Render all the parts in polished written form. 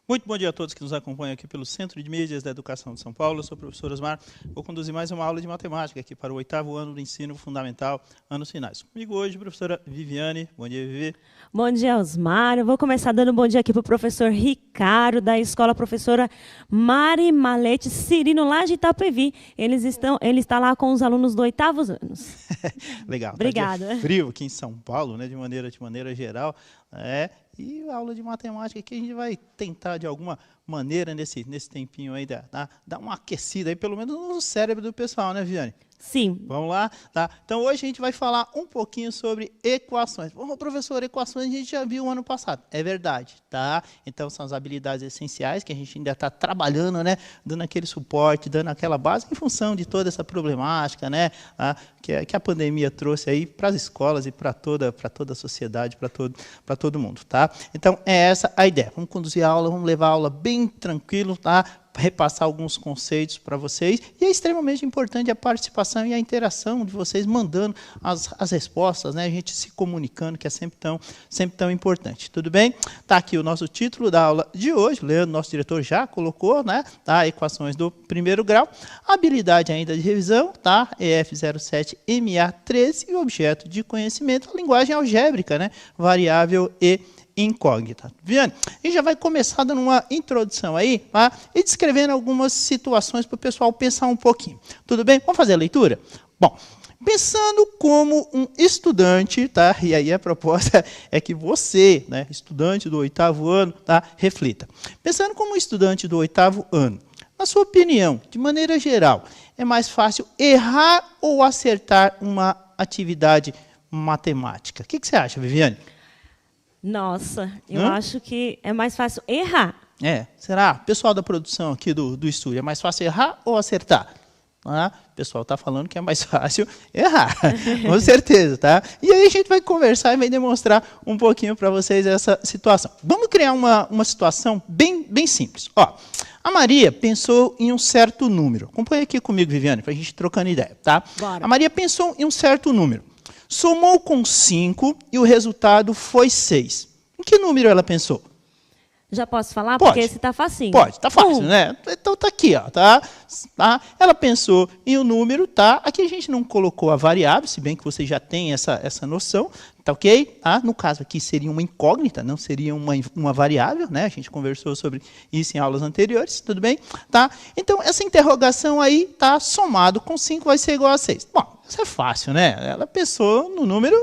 Muito bom dia a todos que nos acompanham aqui pelo Centro de Mídias da Educação de São Paulo. Eu sou o professor Osmar. Vou conduzir mais uma aula de matemática aqui para o 8º ano do ensino fundamental, anos finais. Comigo hoje, a professora Viviane. Bom dia, Vivi. Bom dia, Osmar. Eu vou começar dando um bom dia aqui para o professor Ricardo, da escola professora Mari Malete Cirino, lá de Itapevi. Ele está lá com os alunos do 8º anos. Legal. Obrigada. Tá frio aqui em São Paulo, né, de maneira geral. E a aula de matemática aqui a gente vai tentar, de alguma maneira, nesse tempinho aí, dar uma aquecida aí, pelo menos no cérebro do pessoal, né, Viviane? Sim. Vamos lá? Tá? Então, hoje a gente vai falar um pouquinho sobre equações. Bom, professor, equações a gente já viu ano passado. É verdade, tá? Então, são as habilidades essenciais que a gente ainda está trabalhando, né? Dando aquele suporte, dando aquela base em função de toda essa problemática, né? Que a pandemia trouxe aí para as escolas e para toda a sociedade, para todo mundo, tá? Então, é essa a ideia. Vamos conduzir a aula, vamos levar a aula bem tranquilo, tá? Repassar alguns conceitos para vocês, e é extremamente importante a participação e a interação de vocês mandando as respostas, né? A gente se comunicando, que é sempre tão importante. Tudo bem? Tá aqui o nosso título da aula de hoje. O Leandro, nosso diretor, já colocou, né? Tá? Equações do primeiro grau. Habilidade ainda de revisão, tá? EF07MA13 e objeto de conhecimento, a linguagem algébrica, né? Variável e incógnita. Viane, a gente já vai começar dando uma introdução aí, tá? E descrevendo algumas situações para o pessoal pensar um pouquinho. Tudo bem? Vamos fazer a leitura? Bom, pensando como um estudante, tá? E aí a proposta é que você, né, estudante do 8º ano, tá, reflita. Pensando como um estudante do 8º ano, na sua opinião, de maneira geral, é mais fácil errar ou acertar uma atividade matemática? O que você acha, Viviane? Nossa, eu acho que é mais fácil errar. Será? Pessoal da produção aqui do estúdio, é mais fácil errar ou acertar? O pessoal está falando que é mais fácil errar, com certeza, tá? E aí a gente vai conversar e vai demonstrar um pouquinho para vocês essa situação. Vamos criar uma situação bem simples. Ó, a Maria pensou em um certo número. Acompanha aqui comigo, Viviane, para a gente trocando ideia, tá? Bora. A Maria pensou em um certo número. Somou com 5 e o resultado foi 6. Em que número ela pensou? Já posso falar? Pode. Porque esse está facinho. Pode, tá fácil, né? Então tá aqui, ó, tá? Ela pensou em um número, tá? Aqui a gente não colocou a variável, se bem que você já tem essa noção, tá ok? No caso aqui seria uma incógnita, não seria uma variável, né? A gente conversou sobre isso em aulas anteriores, tudo bem? Tá? Então essa interrogação aí, tá? Somado com 5 vai ser igual a 6. Bom, isso é fácil, né? Ela pensou no número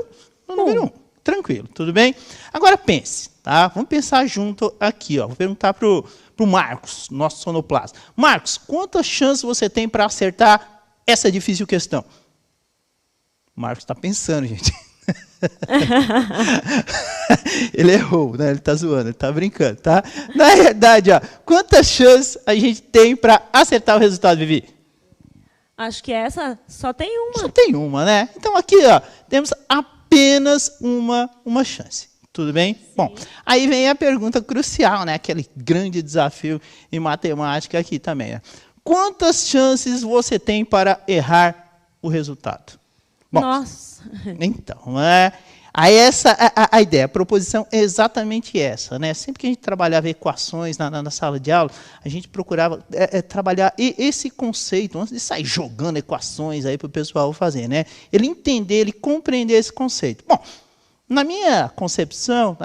1. Tranquilo, tudo bem? Agora pense, tá? Vamos pensar junto aqui, ó. Vou perguntar pro Marcos, nosso sonoplasta. Marcos, quantas chances você tem para acertar essa difícil questão? O Marcos está pensando, gente. Ele errou, né? Ele está zoando, ele está brincando, tá? Na verdade, ó, quantas chances a gente tem para acertar o resultado, Vivi? Acho que essa só tem uma. Só tem uma, né? Então aqui, ó, temos apenas uma chance. Tudo bem? Sim. Bom, aí vem a pergunta crucial, né? Aquele grande desafio em matemática aqui também. Né? Quantas chances você tem para errar o resultado? Bom, nossa! Então, aí a ideia, a proposição é exatamente essa, né? Sempre que a gente trabalhava equações na sala de aula, a gente procurava trabalhar esse conceito, antes de sair jogando equações aí para o pessoal fazer, né? Ele entender, ele compreender esse conceito. Bom, na minha concepção,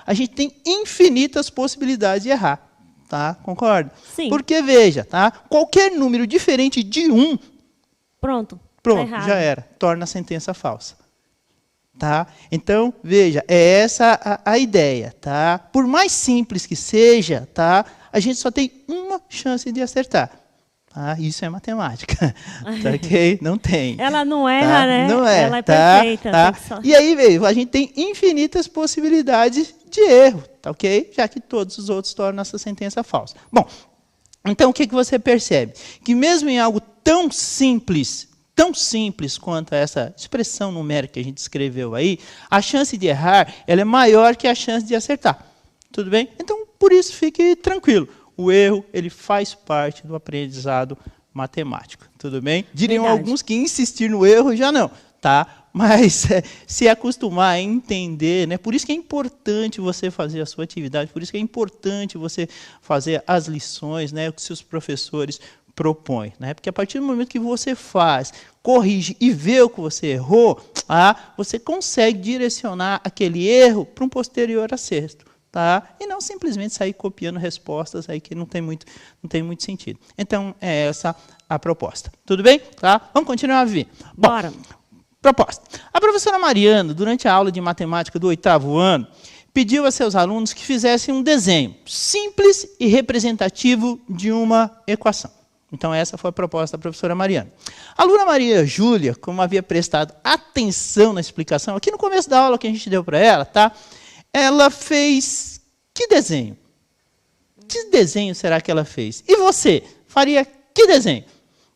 a gente tem infinitas possibilidades de errar, tá? Concorda? Sim. Porque, veja, tá? Qualquer número diferente de 1, Pronto, tá, já era, torna a sentença falsa. Tá? Então, veja, é essa a ideia. Tá? Por mais simples que seja, tá? A gente só tem uma chance de acertar. Tá? Isso é matemática. Tá, ok? Não tem. Ela não erra, tá? né? Não é. Ela é tá? perfeita. Tá? Só... E aí, veja, a gente tem infinitas possibilidades de erro, tá ok? Já que todos os outros tornam essa sentença falsa. Bom, então o que você percebe? Que mesmo em algo tão simples quanto essa expressão numérica que a gente escreveu aí, a chance de errar ela é maior que a chance de acertar. Tudo bem? Então, por isso, fique tranquilo. O erro ele faz parte do aprendizado matemático. Tudo bem? Diriam Verdade. alguns que insistir no erro já não. Tá? Mas se acostumar a entender, né? Por isso que é importante você fazer a sua atividade, por isso que é importante você fazer as lições, né? O que seus professores propõem, né? Porque a partir do momento que você faz, corrige e vê o que você errou, você consegue direcionar aquele erro para um posterior acerto. Tá? E não simplesmente sair copiando respostas aí que não tem muito sentido. Então, é essa a proposta. Tudo bem? Tá? Vamos continuar a ver. Bora. Proposta. A professora Mariana, durante a aula de matemática do 8º ano, pediu a seus alunos que fizessem um desenho simples e representativo de uma equação. Então, essa foi a proposta da professora Mariana. A aluna Maria Júlia, como havia prestado atenção na explicação, aqui no começo da aula que a gente deu para ela, tá? Ela fez que desenho? Que desenho será que ela fez? E você, faria que desenho?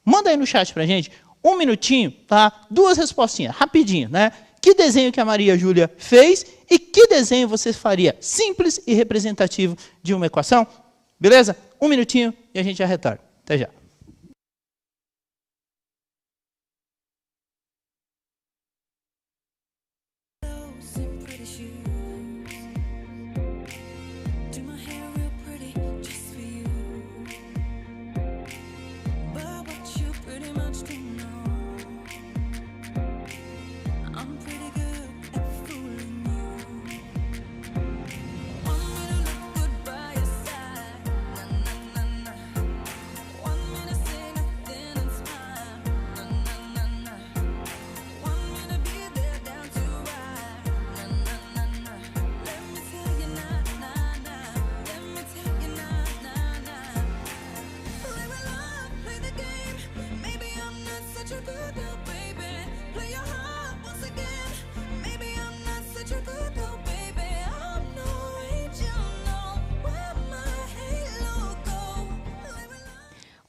Manda aí no chat pra gente, 1 minutinho, tá? 2 respostinhas, rapidinho, né? Que desenho que a Maria Júlia fez e que desenho você faria simples e representativo de uma equação? Beleza? 1 minutinho e a gente já retorna. Até já.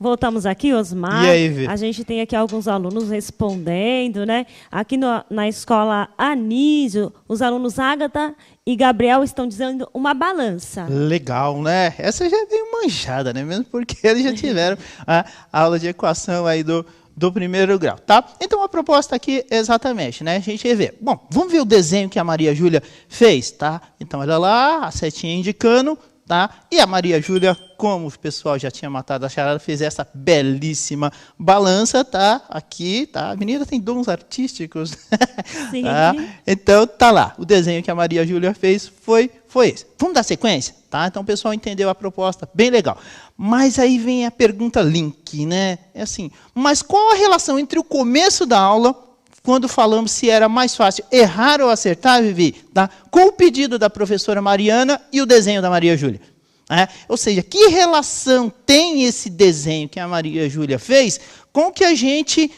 Voltamos aqui, Osmar. E aí, Vi? A gente tem aqui alguns alunos respondendo, né? Aqui na escola Anísio, os alunos Ágata e Gabriel estão dizendo uma balança. Legal, né? Essa já é bem manjada, né? Mesmo porque eles já tiveram a aula de equação aí do 1º grau, tá? Então, a proposta aqui é exatamente, né? A gente vai ver. Bom, vamos ver o desenho que a Maria Júlia fez, tá? Então, olha lá, a setinha indicando, tá? E a Maria Júlia, como o pessoal já tinha matado a charada, fez essa belíssima balança, tá? Aqui, tá? A menina tem dons artísticos. Sim. Tá? Então, tá lá. O desenho que a Maria Júlia fez foi esse. Vamos dar sequência? Tá? Então, o pessoal entendeu a proposta. Bem legal. Mas aí vem a pergunta link, né? É assim, mas qual a relação entre o começo da aula, quando falamos se era mais fácil errar ou acertar, Vivi, tá? Com o pedido da professora Mariana e o desenho da Maria Júlia? Ou seja, que relação tem esse desenho que a Maria Júlia fez com o que a gente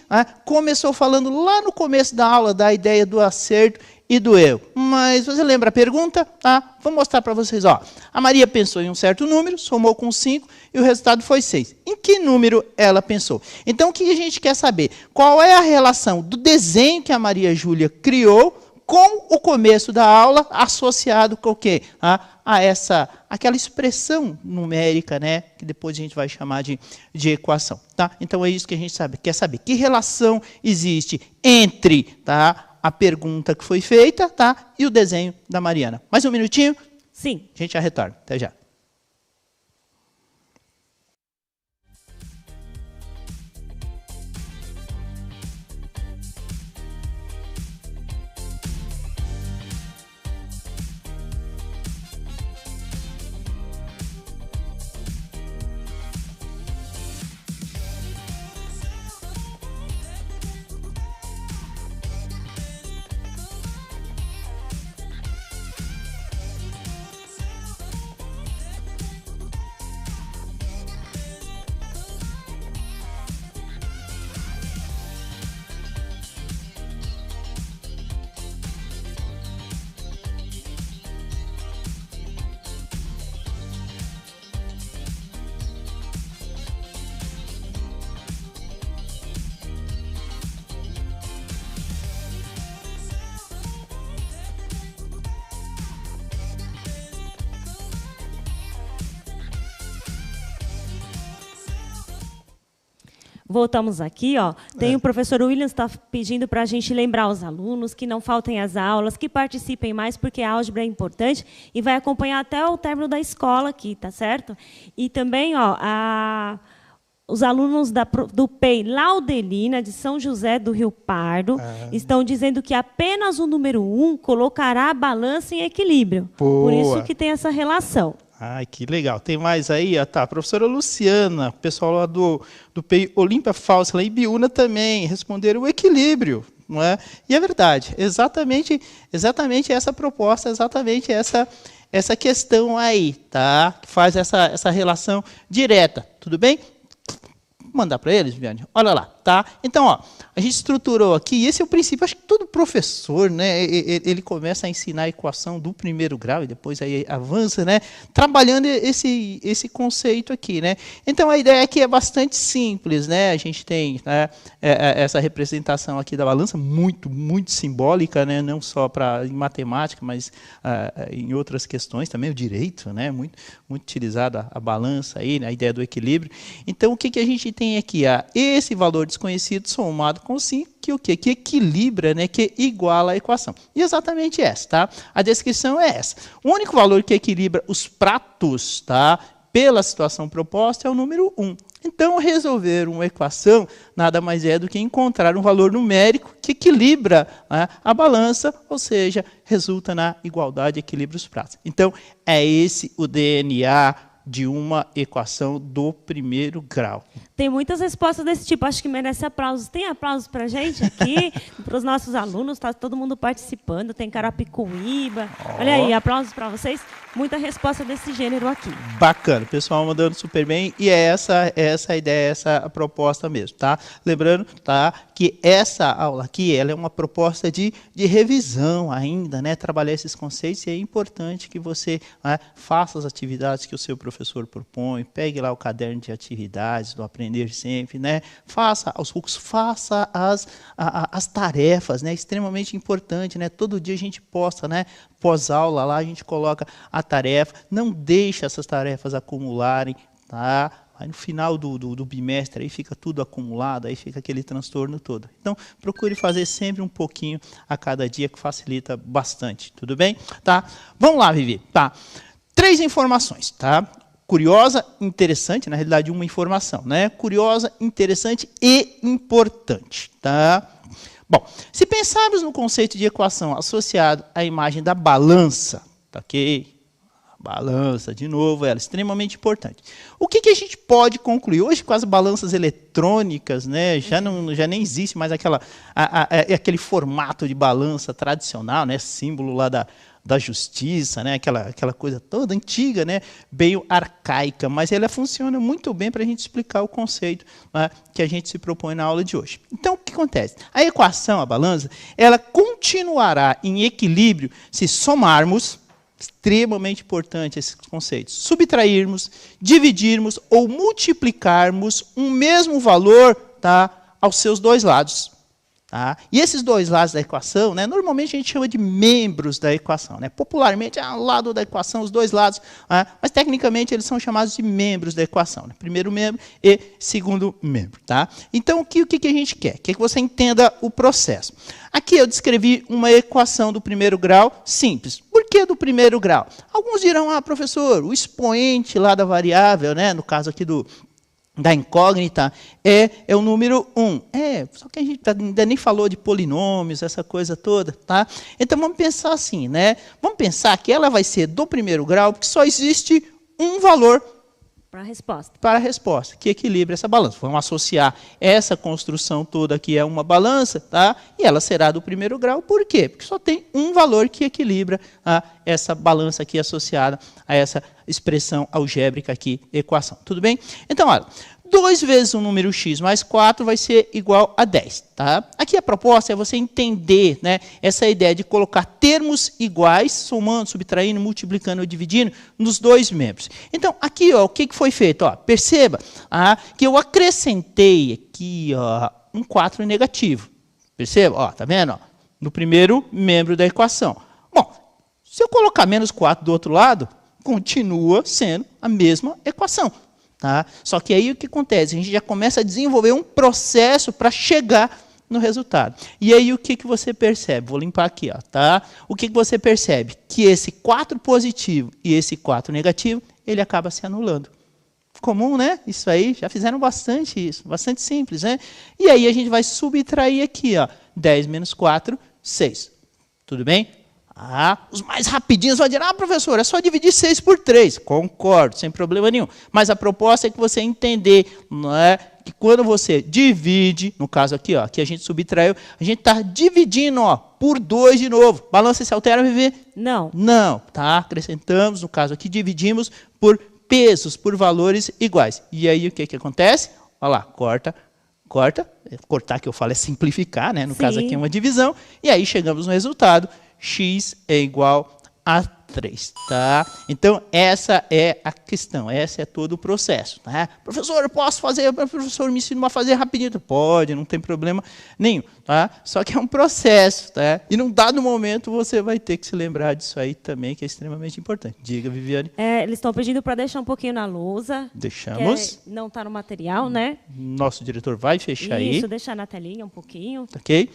começou falando lá no começo da aula, da ideia do acerto e do erro? Mas você lembra a pergunta? Vou mostrar para vocês. Ó. A Maria pensou em um certo número, somou com 5 e o resultado foi 6. Em que número ela pensou? Então, o que a gente quer saber? Qual é a relação do desenho que a Maria Júlia criou com o começo da aula, associado com o quê? Aquela expressão numérica, né, que depois a gente vai chamar de equação. Tá? Então, é isso que a gente quer saber. Que relação existe entre, tá, a pergunta que foi feita, tá, e o desenho da Mariana? Mais um minutinho? Sim. A gente já retorna. Até já. Voltamos aqui, ó. Tem o professor Williams está pedindo para a gente lembrar os alunos que não faltem às aulas, que participem mais, porque a álgebra é importante e vai acompanhar até o término da escola aqui, tá certo? E também, ó, os alunos do PEI Laudelina, de São José do Rio Pardo, estão dizendo que apenas o número 1 colocará a balança em equilíbrio. Boa. Por isso que tem essa relação. Ai, que legal. Tem mais aí? Tá. Professora Luciana, pessoal lá do PEI Olímpia Falsa, lá em Biúna também, responderam o equilíbrio. Não é? E é verdade, exatamente essa proposta, exatamente essa questão aí, tá? Que faz essa relação direta. Tudo bem? Vou mandar para eles, Viviane. Olha lá, tá? Então, ó, a gente estruturou aqui, e esse é o princípio, acho que todo professor, né, ele começa a ensinar a equação do primeiro grau, e depois aí avança, né, trabalhando esse conceito aqui, né. Então, a ideia aqui é bastante simples, né, a gente tem, né, essa representação aqui da balança, muito, muito simbólica, né, não só em matemática, mas em outras questões também, o direito, né, muito utilizada a balança aí, né, a ideia do equilíbrio. Então, o que a gente tem aqui? Esse valor desconhecido somado com 5, que o quê? Que equilibra, né? Que iguala a equação. E exatamente essa, tá? A descrição é essa. O único valor que equilibra os pratos, tá? Pela situação proposta é o número 1. Então, resolver uma equação nada mais é do que encontrar um valor numérico que equilibra, né, a balança, ou seja, resulta na igualdade, equilibra os pratos. Então, é esse o DNA de uma equação do primeiro grau. Tem muitas respostas desse tipo, acho que merece aplausos. Tem aplausos para a gente aqui, para os nossos alunos, está todo mundo participando, tem Carapicuíba. Olha aí, aplausos para vocês. Muita resposta desse gênero aqui. Bacana, o pessoal mandando super bem, e é essa a ideia, essa a proposta mesmo, tá? Lembrando, tá, que essa aula aqui, ela é uma proposta de revisão ainda, né? Trabalhar esses conceitos, e é importante que você, né, faça as atividades que o seu professor propõe, pegue lá o caderno de atividades do Aprender Sempre, né? Faça aos poucos, faça as tarefas, né? Extremamente importante, né? Todo dia a gente posta, né? Pós-aula lá a gente coloca a tarefa, não deixe essas tarefas acumularem, tá? Aí no final do bimestre aí fica tudo acumulado, aí fica aquele transtorno todo. Então, procure fazer sempre um pouquinho a cada dia, que facilita bastante, tudo bem? Tá? Vamos lá, Vivi, tá? 3 informações, tá? Curiosa, interessante, na realidade uma informação, né? Curiosa, interessante e importante, tá? Bom, se pensarmos no conceito de equação associado à imagem da balança, tá ok? Balança, de novo, ela é extremamente importante. O que a gente pode concluir? Hoje, com as balanças eletrônicas, né, já nem existe mais aquele formato de balança tradicional, né, símbolo lá da justiça, né, aquela coisa toda antiga, né, bem arcaica, mas ela funciona muito bem para a gente explicar o conceito, né, que a gente se propõe na aula de hoje. Então, o que acontece? A equação, a balança, ela continuará em equilíbrio se somarmos, extremamente importante esses conceitos, subtrairmos, dividirmos ou multiplicarmos um mesmo valor, tá, aos seus dois lados. Tá? E esses dois lados da equação, né, normalmente a gente chama de membros da equação. Né? Popularmente, o lado da equação, os dois lados, mas tecnicamente eles são chamados de membros da equação. Né? Primeiro membro e segundo membro. Tá? Então, o que a gente quer? Quer que você entenda o processo. Aqui eu descrevi uma equação do primeiro grau simples. Por que do primeiro grau? Alguns dirão, professor, o expoente lá da variável, né, no caso aqui da incógnita, é o número 1. Só que a gente ainda nem falou de polinômios, essa coisa toda, tá? Então vamos pensar assim, né? Vamos pensar que ela vai ser do primeiro grau, porque só existe um valor para a resposta, que equilibra essa balança. Vamos associar essa construção toda aqui a uma balança, tá? E ela será do primeiro grau. Por quê? Porque só tem um valor que equilibra essa balança aqui associada a essa expressão algébrica aqui, equação. Tudo bem? Então, olha, 2 vezes o número x mais 4 vai ser igual a 10. Tá? Aqui a proposta é você entender, né, essa ideia de colocar termos iguais, somando, subtraindo, multiplicando ou dividindo, nos dois membros. Então, aqui, ó, o que foi feito? Ó, perceba que eu acrescentei aqui, ó, um 4 negativo. Perceba? Ó, tá vendo? Ó, no primeiro membro da equação. Bom, se eu colocar menos 4 do outro lado, continua sendo a mesma equação. Tá? Só que aí o que acontece? A gente já começa a desenvolver um processo para chegar no resultado. E aí o que você percebe? Vou limpar aqui, ó, tá? O que você percebe? Que esse 4 positivo e esse 4 negativo, ele acaba se anulando. Comum, né? Isso aí, já fizeram bastante isso, bastante simples, né? E aí a gente vai subtrair aqui, ó, 10 menos 4, 6. Tudo bem? Os mais rapidinhos vão dizer, professor, é só dividir 6 por 3. Concordo, sem problema nenhum. Mas a proposta é que você entender, não é, que quando você divide, no caso aqui, ó, que a gente subtraiu, a gente está dividindo, ó, por 2 de novo. Balança se altera, Vivi? Não. Não, tá? Acrescentamos, no caso aqui, dividimos por pesos, por valores iguais. E aí o que acontece? Olha lá, corta. Cortar que eu falo é simplificar, né? No caso aqui é uma divisão. E aí chegamos no resultado. X é igual a 3, tá? Então, essa é a questão, esse é todo o processo, tá? Professor, eu posso fazer, professor, me ensina a fazer rapidinho. Pode, não tem problema nenhum, tá? Só que é um processo, tá? E num dado momento você vai ter que se lembrar disso aí também, que é extremamente importante. Diga, Viviane. Eles estão pedindo para deixar um pouquinho na lousa. Deixamos. Não está no material, né? Nosso diretor vai fechar aí. Isso, deixar na telinha um pouquinho. Ok?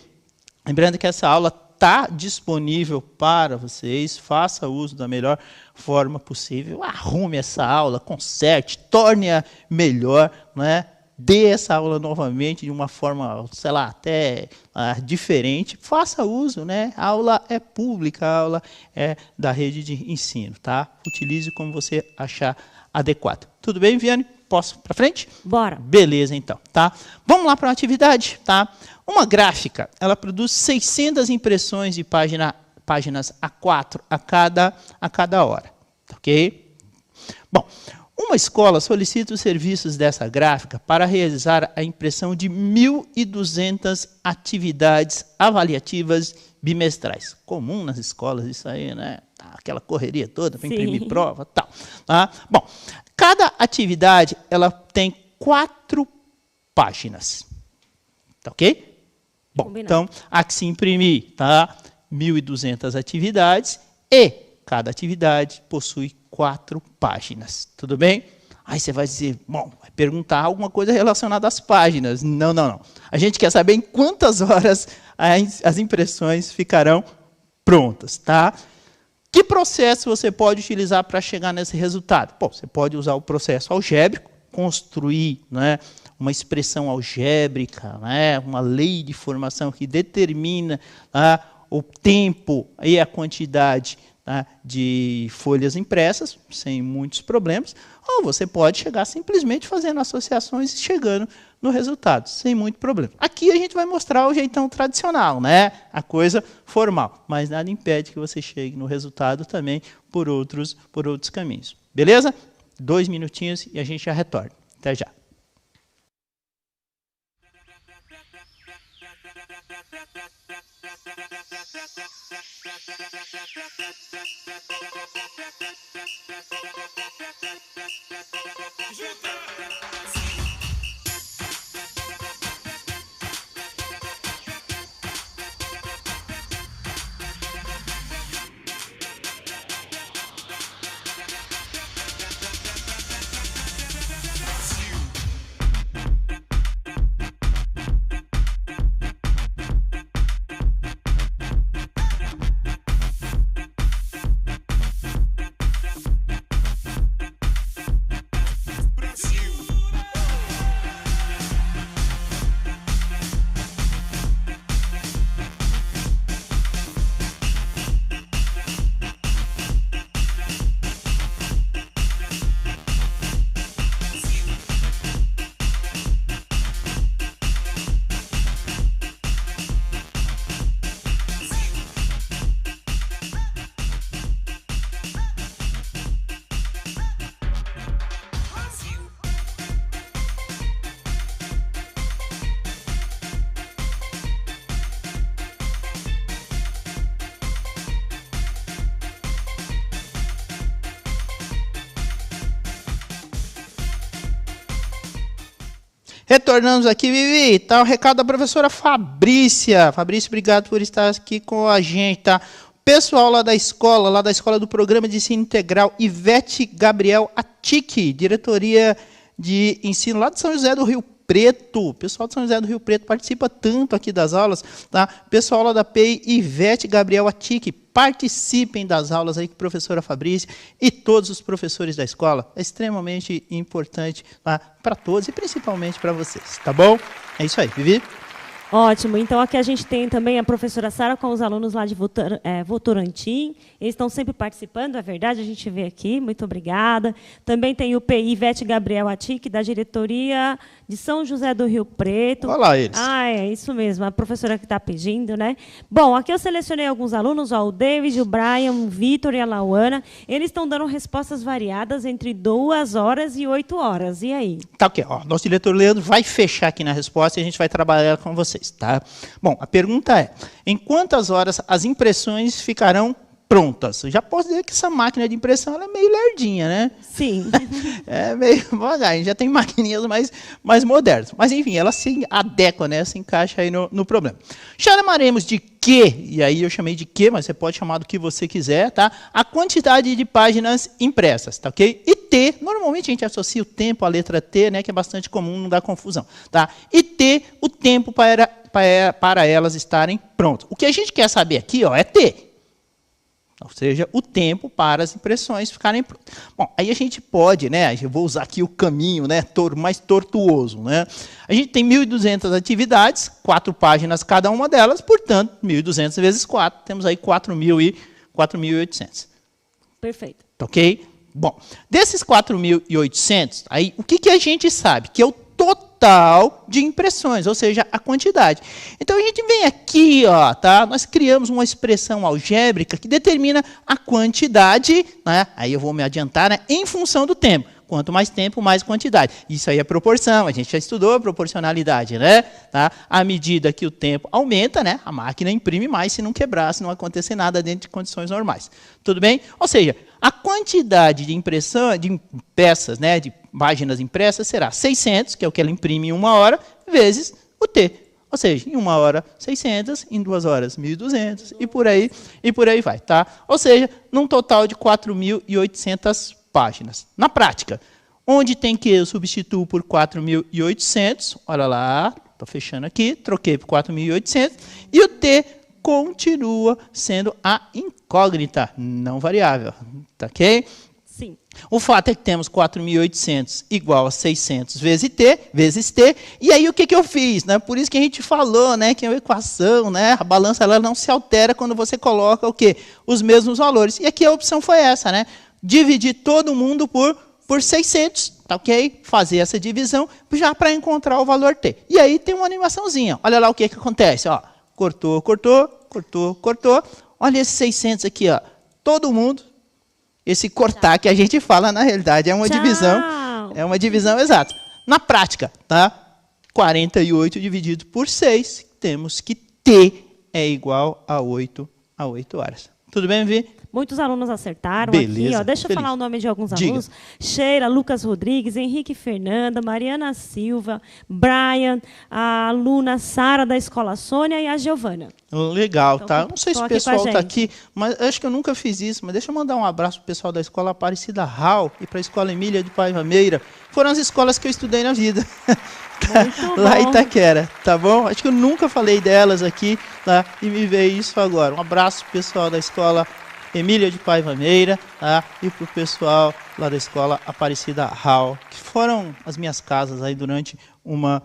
Lembrando que essa aula está disponível para vocês, faça uso da melhor forma possível, arrume essa aula, conserte, torne-a melhor, né? Dê essa aula novamente de uma forma, sei lá, até diferente, faça uso, né? A aula é pública, a aula é da rede de ensino, tá? Utilize como você achar adequado. Tudo bem, Viane? Posso para frente? Bora. Beleza, então, tá? Vamos lá para uma atividade, tá? Uma gráfica, ela produz 600 impressões de páginas A4 a cada hora, ok? Bom, uma escola solicita os serviços dessa gráfica para realizar a impressão de 1.200 atividades avaliativas bimestrais. Comum nas escolas isso aí, né? Aquela correria toda para imprimir prova e tal. Tá? Bom, cada atividade ela tem 4 páginas, tá ok? Bom, combinado. então, há que se imprimir, tá? 1.200 atividades e cada atividade possui 4 páginas. Tudo bem? Aí você vai dizer, bom, vai perguntar alguma coisa relacionada às páginas. Não, não, não. A gente quer saber em quantas horas as impressões ficarão prontas, tá? Que processo você pode utilizar para chegar nesse resultado? Bom, você pode usar o processo algébrico, construir, né, uma expressão algébrica, né, uma lei de formação que determina o tempo e a quantidade de folhas impressas, sem muitos problemas, ou você pode chegar simplesmente fazendo associações e chegando no resultado, sem muito problema. Aqui a gente vai mostrar o jeitão tradicional, né? A coisa formal, mas nada impede que você chegue no resultado também por outros caminhos. Beleza? 2 minutinhos e a gente já retorna. Até já. Retornamos aqui, Vivi. Então, o recado da professora Fabrícia. Fabrícia, obrigado por estar aqui com a gente, tá? Pessoal lá da escola do Programa de Ensino Integral, Ivete Gabriel Atique, diretoria de ensino lá de São José do Rio Preto. O pessoal de São José do Rio Preto participa tanto aqui das aulas, tá? Pessoal lá da PEI, Ivete Gabriel Atique, participem das aulas aí com a professora Fabrícia e todos os professores da escola. É extremamente importante, tá? Para todos e principalmente para vocês, tá bom? É isso aí, Vivi. Ótimo. Então, aqui a gente tem também a professora Sara com os alunos lá de Votorantim. Eles estão sempre participando, é verdade, a gente vê aqui. Muito obrigada. Também tem o PI Ivete Gabriel Atique, da diretoria de São José do Rio Preto. Olha lá eles. Ah, é isso mesmo, a professora que está pedindo, né? Bom, aqui eu selecionei alguns alunos, ó, o David, o Brian, o Vitor e a Lauana. Eles estão dando respostas variadas entre 2 horas e 8 horas. E aí? Tá ok. Ó, nosso diretor Leandro vai fechar aqui na resposta e a gente vai trabalhar com vocês. Tá? Bom, a pergunta é, em quantas horas as impressões ficarão prontas? Eu já posso dizer que essa máquina de impressão ela é meio lerdinha, né? Sim. É meio devagar, a gente já tem maquininhas mais modernas. Mas, enfim, ela se adequa, né? Se encaixa aí no problema. Chamaremos de quê? E aí eu chamei de quê, mas você pode chamar do que você quiser, tá? A quantidade de páginas impressas, tá ok? E T, normalmente a gente associa o tempo à letra T, né? Que é bastante comum, não dá confusão, tá? E T, o tempo para elas estarem prontas. O que a gente quer saber aqui, ó, é T. Ou seja, o tempo para as impressões ficarem prontas. Bom, aí a gente pode, né? Eu vou usar aqui o caminho, né? Mais tortuoso, né? A gente tem 1.200 atividades, 4 páginas cada uma delas, portanto, 1.200 vezes 4, temos aí 4.800. Perfeito. Ok? Bom, desses 4.800, aí o que a gente sabe? Que é o total de impressões, ou seja, a quantidade. Então a gente vem aqui, ó, tá? Nós criamos uma expressão algébrica que determina a quantidade, né? Aí eu vou me adiantar, né? Em função do tempo. Quanto mais tempo, mais quantidade. Isso aí é proporção, a gente já estudou a proporcionalidade, né? Tá? À medida que o tempo aumenta, né? A máquina imprime mais se não quebrar, se não acontecer nada dentro de condições normais. Tudo bem? Ou seja, a quantidade de impressão, de peças, né? De páginas impressas será 600, que é o que ela imprime em 1 hora, vezes o T. Ou seja, em 1 hora 600, em 2 horas 1.200 e por aí vai, tá? Ou seja, num total de 4.800 páginas. Na prática, onde tem que eu substituo por 4.800, olha lá, estou fechando aqui, troquei por 4.800, e o T continua sendo a incógnita, não variável, tá ok? Sim. O fato é que temos 4.800 igual a 600 vezes T, e aí o que eu fiz? Né? Por isso que a gente falou, né, que é uma equação, né, a balança ela não se altera quando você coloca o quê? Os mesmos valores. E aqui a opção foi essa, né? Dividir todo mundo por 600, tá ok? Fazer essa divisão já para encontrar o valor T. E aí tem uma animaçãozinha. Olha lá o que acontece. Ó. Cortou. Olha esses 600 aqui. Ó. Todo mundo. Esse cortar que a gente fala, na realidade, é uma divisão. É uma divisão exata. Na prática, tá? 48 dividido por 6, temos que T é igual a 8 horas. Tudo bem, Vi? Muitos alunos acertaram. Beleza, aqui, ó. Deixa eu falar o nome de alguns alunos. Sheila, Lucas Rodrigues, Henrique Fernanda, Mariana Silva, Brian, a aluna Sara da Escola Sônia e a Giovana. Legal, então, tá? Não sei se o pessoal está aqui, mas acho que eu nunca fiz isso, mas deixa eu mandar um abraço para o pessoal da Escola Aparecida Hall e para a Escola Emília de Paiva-Meira. Foram as escolas que eu estudei na vida. Lá em Itaquera, tá bom? Acho que eu nunca falei delas aqui, tá? E me veio isso agora. Um abraço pro pessoal da Escola Emília de Paiva-Meira, tá? E pro pessoal lá da Escola Aparecida Hall, que foram as minhas casas aí durante uma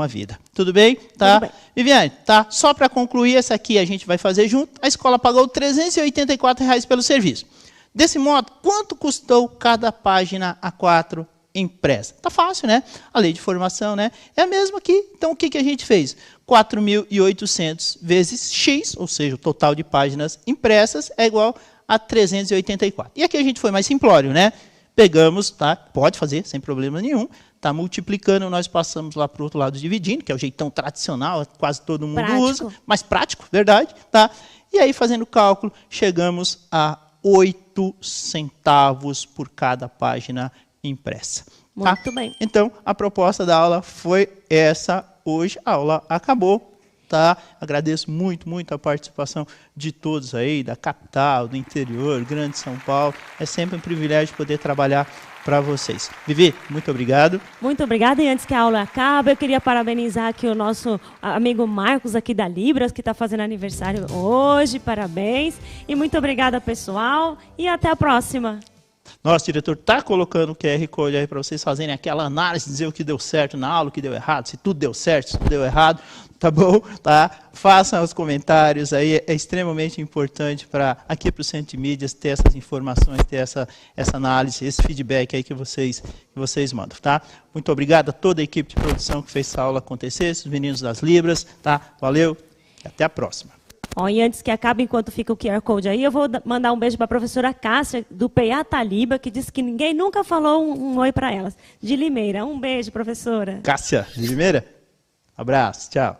vida. Tudo bem? Tá? Tudo bem. Viviane, tá? Só para concluir, essa aqui a gente vai fazer junto. A escola pagou R$ 384 pelo serviço. Desse modo, quanto custou cada página A4 impressa? Tá fácil, né? A lei de formação, né? É a mesma aqui. Então, o que a gente fez? 4.800 vezes X, ou seja, o total de páginas impressas é igual a 384. E aqui a gente foi mais simplório, né? Pegamos, tá? Pode fazer, sem problema nenhum. Tá multiplicando, nós passamos lá para o outro lado dividindo, que é o jeitão tradicional, quase todo mundo usa, mas prático, verdade, tá? E aí, fazendo o cálculo, chegamos a 8 centavos por cada página impressa. Tá? Muito bem. Então, a proposta da aula foi essa hoje. A aula acabou. Tá? Agradeço muito, muito a participação de todos aí, da capital, do interior, Grande São Paulo. É sempre um privilégio poder trabalhar para vocês. Vivi, muito obrigado. Muito obrigada. E antes que a aula acabe, eu queria parabenizar aqui o nosso amigo Marcos aqui da Libras, que está fazendo aniversário hoje. Parabéns. E muito obrigada, pessoal. E até a próxima. Nosso diretor está colocando o QR Code aí para vocês fazerem aquela análise, dizer o que deu certo na aula, o que deu errado, se tudo deu certo, se tudo deu errado, tá bom? Tá? Façam os comentários aí, é extremamente importante para aqui para o Centro de Mídias ter essas informações, ter essa análise, esse feedback aí que vocês mandam, tá? Muito obrigado a toda a equipe de produção que fez essa aula acontecer, os meninos das Libras, tá? Valeu e até a próxima. E antes que acabe, enquanto fica o QR Code aí, eu vou mandar um beijo para a professora Cássia, do PA Taliba, que disse que ninguém nunca falou um oi para elas. De Limeira. Um beijo, professora. Cássia, de Limeira? Abraço, tchau.